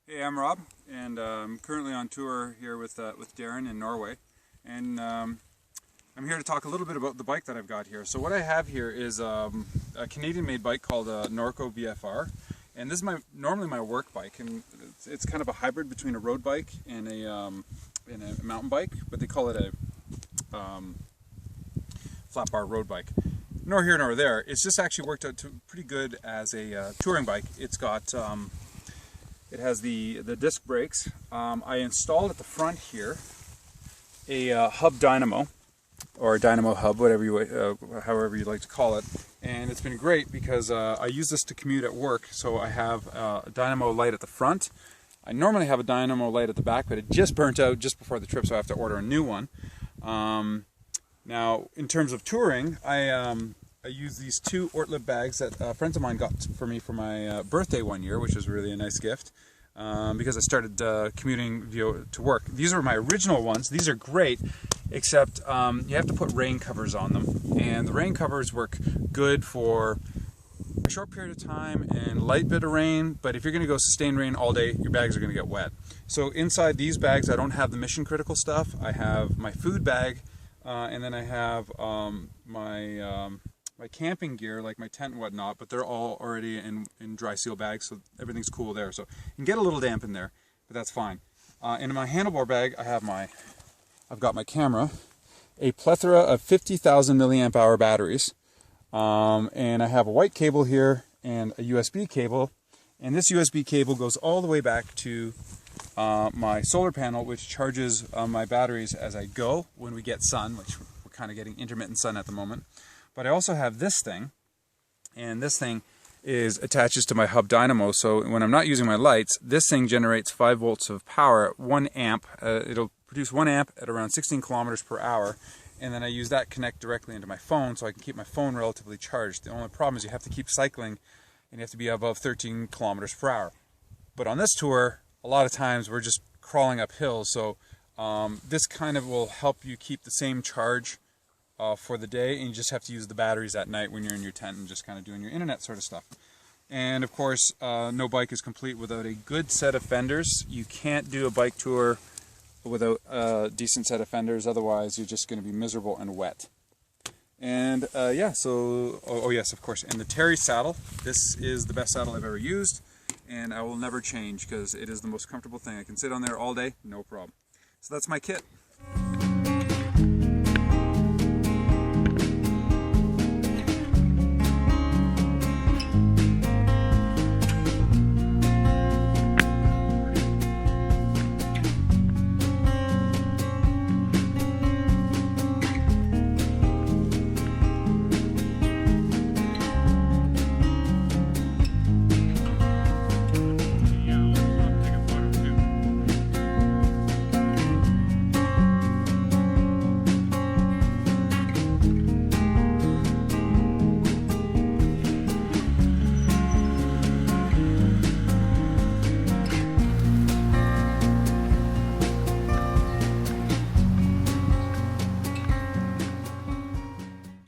Hey, I'm Rob, and I'm currently on tour here with Darren in Norway, and I'm here to talk a little bit about the bike that I've got here. So what I have here is a Canadian-made bike called a Norco VFR, and this is normally my work bike, and it's kind of a hybrid between a road bike and a mountain bike, but they call it a flat bar road bike. Nor here nor there. It's just actually worked out pretty good as a touring bike. It's got it has the disc brakes. I installed at the front here a hub dynamo, or a dynamo hub, whatever however you like to call it. And it's been great because I use this to commute at work. So I have a dynamo light at the front. I normally have a dynamo light at the back, but it just burnt out just before the trip, so I have to order a new one. Now, in terms of touring, I use these two Ortlieb bags that friends of mine got for me for my birthday one year, which was really a nice gift, because I started commuting to work. These are my original ones. These are great, except you have to put rain covers on them, and the rain covers work good for a short period of time and light bit of rain, but if you're going to go sustained rain all day, your bags are going to get wet. So inside these bags, I don't have the mission critical stuff. I have my food bag, and then I have my camping gear, like my tent and whatnot, but they're all already in dry seal bags, so everything's cool there. So you can get a little damp in there, but that's fine. In my handlebar bag, I've got my camera, a plethora of 50,000 milliamp hour batteries, and I have a white cable here and a USB cable, and this USB cable goes all the way back to my solar panel, which charges my batteries as I go when we get sun, which we're kind of getting intermittent sun at the moment. But I also have this thing, and this thing attaches to my hub dynamo, so when I'm not using my lights, this thing generates 5 volts of power at 1 amp. It'll produce 1 amp at around 16 kilometers per hour, and then I use that to connect directly into my phone so I can keep my phone relatively charged. The only problem is you have to keep cycling, and you have to be above 13 kilometers per hour. But on this tour, a lot of times we're just crawling up hills, so this kind of will help you keep the same charge for the day, and you just have to use the batteries at night when you're in your tent and just kind of doing your internet sort of stuff. And of course, no bike is complete without a good set of fenders. You can't do a bike tour without a decent set of fenders, otherwise you're just going to be miserable and wet. And yeah, so, oh yes, of course, and the Terry saddle. This is the best saddle I've ever used, and I will never change because it is the most comfortable thing. I can sit on there all day, no problem. So that's my kit.